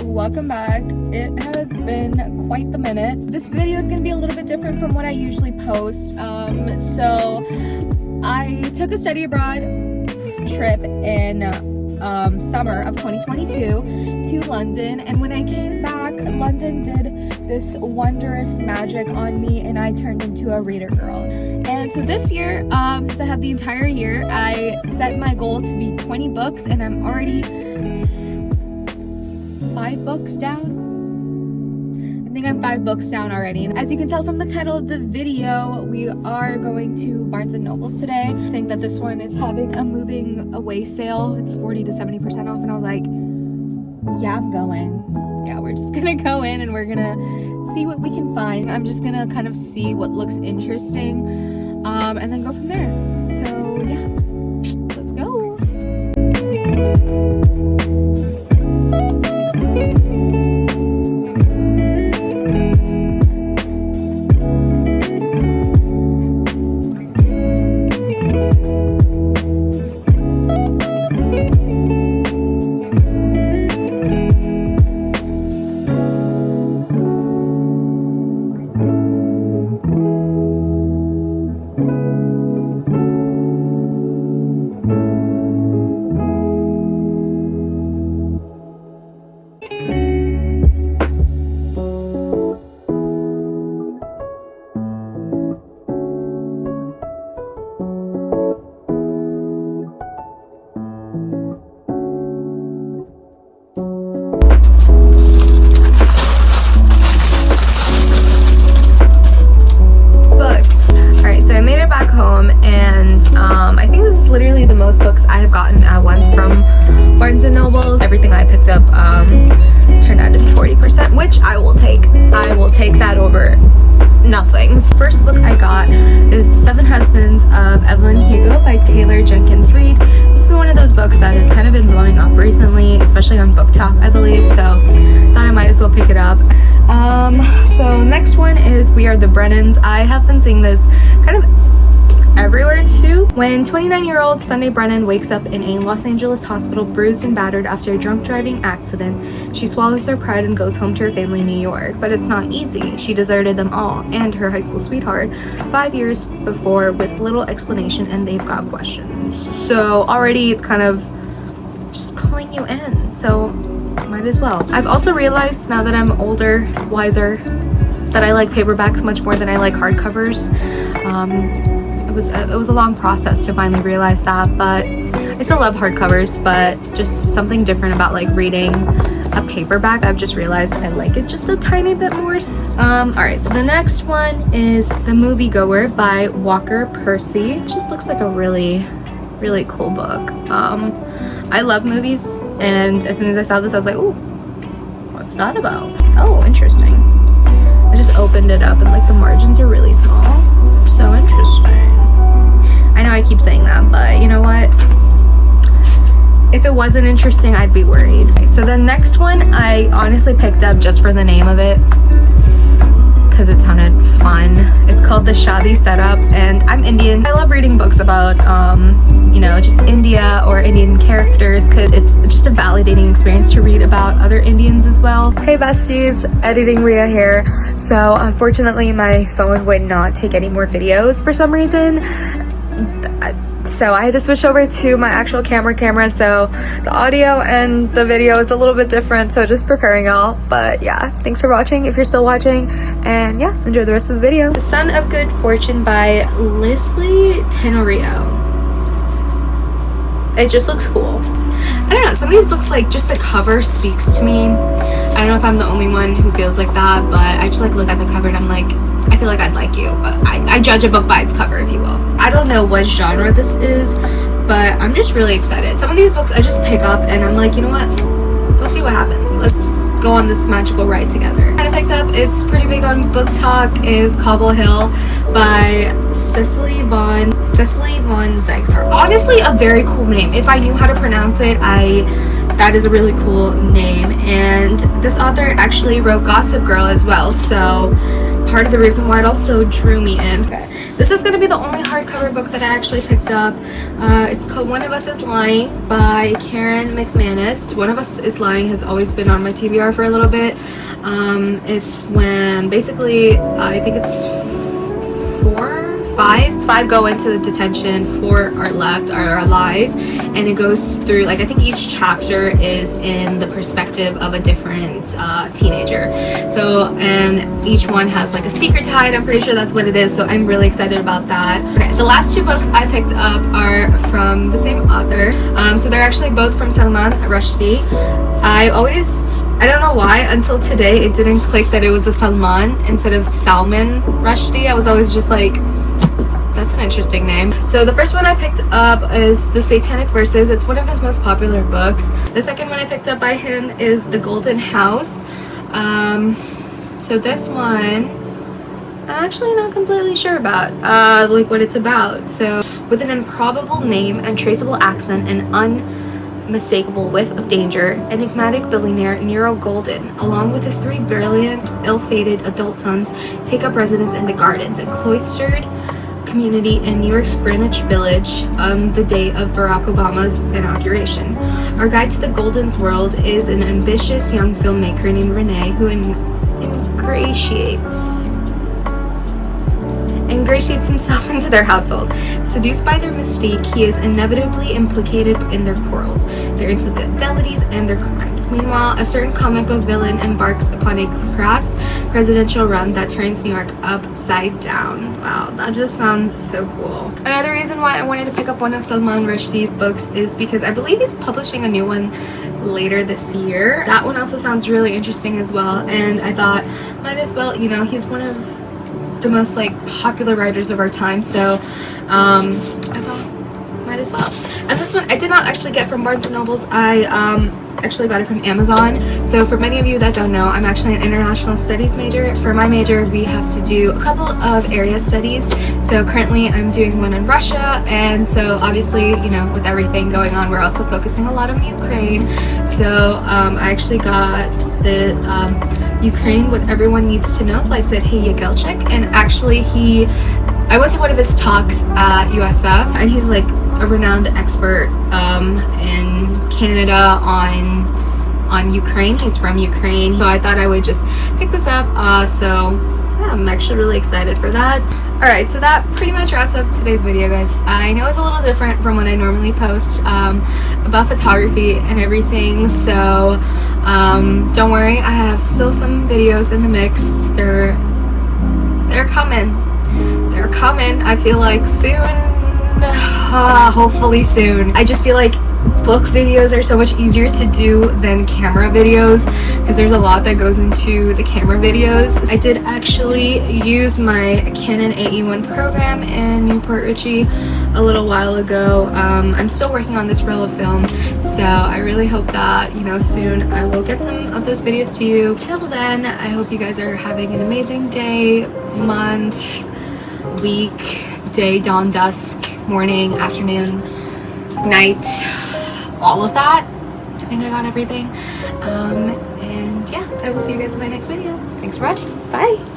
Welcome back. It has been quite the minute. This video is going to be a little bit different from what I usually post. So I took a study abroad trip in summer of 2022 to London, and when I came back, London did this wondrous magic on me and I turned into a reader girl. And so this year, since I have the entire year, I set my goal to be 20 books and I'm already 5 books down. I think I'm 5 books down already. And as you can tell from the title of the video, we are going to Barnes & Noble's today. I think that this one is having a moving away sale. It's 40 to 70% off, and I was like, yeah, I'm going. Yeah, we're just gonna go in and we're gonna see what we can find. I'm just gonna kind of see what looks interesting, and then go from there. So yeah, let's go. Literally the most books I have gotten at once from Barnes & Noble's. Everything I picked up turned out to be 40%, which I will take. I will take that over nothing. First book I got is The 7 Husbands of Evelyn Hugo by Taylor Jenkins Reid. This is one of those books that has kind of been blowing up recently, especially on BookTok, I believe, so thought I might as well pick it up. So next one is We Are the Brennans. I have been seeing this kind of everywhere too. When 29-year-old Sunday Brennan wakes up in a Los Angeles hospital bruised and battered after a drunk driving accident, she swallows her pride and goes home to her family in New York. But it's not easy. She deserted them all and her high school sweetheart 5 years before with little explanation, and they've got questions. So already it's kind of just pulling you in, so might as well. I've also realized now that I'm older, wiser, that I like paperbacks much more than I like hardcovers. It was a long process to finally realize that, but I still love hardcovers, but just something different about like reading a paperback. I've just realized I like it just a tiny bit more. Alright, so the next one is The Moviegoer by Walker Percy. It just looks like a really, really cool book. I love movies, and as soon as I saw this I was like, ooh, what's that about? Oh, interesting. I just opened it up and like the margins are really small. So interesting. I know I keep saying that, but you know what? If it wasn't interesting, I'd be worried. So the next one I honestly picked up just for the name of it, because it sounded fun. It's called The Shadi Setup, and I'm Indian. I love reading books about, you know, just India or Indian characters, because it's just a validating experience to read about other Indians as well. Hey besties, editing Rhea here. So unfortunately my phone would not take any more videos for some reason. So I had to switch over to my actual camera, so the audio and the video is a little bit different, so just preparing y'all. But yeah, thanks for watching if you're still watching, and yeah, enjoy the rest of the video. The Son of Good Fortune by Leslie Tenorio. It just looks cool. I don't know, some of these books, like, just the cover speaks to me. I don't know if I'm the only one who feels like that, but I just like look at the cover and I'm like, I feel like I'd like you. But I judge a book by its cover, if you will. I don't know what genre this is, but I'm just really excited. Some of these books I just pick up and I'm like, you know what? we'll see what happens. Let's go on this magical ride together. I picked up, it's pretty big on book talk, is Cobble Hill by Cecily von Zexar. Honestly, a very cool name. If I knew how to pronounce it, that is a really cool name. And this author actually wrote Gossip Girl as well, so part of the reason why it also drew me in. Okay. This is going to be the only hardcover book that I actually picked up. It's called One of Us is Lying by Karen McManus. One of Us is Lying has always been on my TBR for a little bit. It's when basically, I think it's five go into the detention, 4 are left, are alive, and it goes through, like, I think each chapter is in the perspective of a different teenager. So, and each one has like a secret tied. I'm pretty sure that's what it is, so I'm really excited about that. Okay, the last 2 books I picked up are from the same author. So they're actually both from Salman Rushdie. I don't know why, until today it didn't click that it was a Salman instead of Salman Rushdie. I was always just like, that's an interesting name. So the first one I picked up is The Satanic Verses. It's one of his most popular books. The second one I picked up by him is The Golden House. So this one, I'm actually not completely sure about, like what it's about. So, with an improbable name and traceable accent and unmistakable whiff of danger, enigmatic billionaire Nero Golden, along with his 3 brilliant, ill-fated adult sons, take up residence in the Gardens, a cloistered community in New York's Greenwich Village on the day of Barack Obama's inauguration. Our guide to the Golden's world is an ambitious young filmmaker named Renee who ingratiates himself into their household. Seduced by their mystique, he is inevitably implicated in their quarrels, their infidelities, and their crimes. Meanwhile, a certain comic book villain embarks upon a crass presidential run that turns New York upside down. Wow, that just sounds so cool. Another reason why I wanted to pick up one of Salman Rushdie's books is because I believe he's publishing a new one later this year. That one also sounds really interesting as well, and I thought, might as well, you know, he's one of the most like popular writers of our time, so I thought might as well. And this one I did not actually get from Barnes & Nobles. I actually got it from Amazon. So for many of you that don't know, I'm actually an international studies major. For my major, we have to do a couple of area studies. So currently I'm doing one in Russia, and so obviously, you know, with everything going on, we're also focusing a lot on Ukraine. So I actually got the Ukraine, What Everyone Needs to Know by Serhiy Yegelchik, and actually I went to one of his talks at USF, and he's like a renowned expert in Canada on Ukraine. He's from Ukraine, so I thought I would just pick this up. So yeah, I'm actually really excited for that. Alright, so that pretty much wraps up today's video, guys. I know it's a little different from what I normally post about photography and everything, so don't worry, I have still some videos in the mix. They're coming. They're coming. I feel like soon. Hopefully soon. I just feel like book videos are so much easier to do than camera videos because there's a lot that goes into the camera videos. I did actually use my Canon AE1 program in Newport Richey a little while ago. I'm still working on this reel of film, so I really hope that, you know, soon I will get some of those videos to you. Till then, I hope you guys are having an amazing day, month, week, day, dawn, dusk, morning, afternoon, night, all of that. I think I got everything. And yeah, I will see you guys in my next video. Thanks for watching. Bye.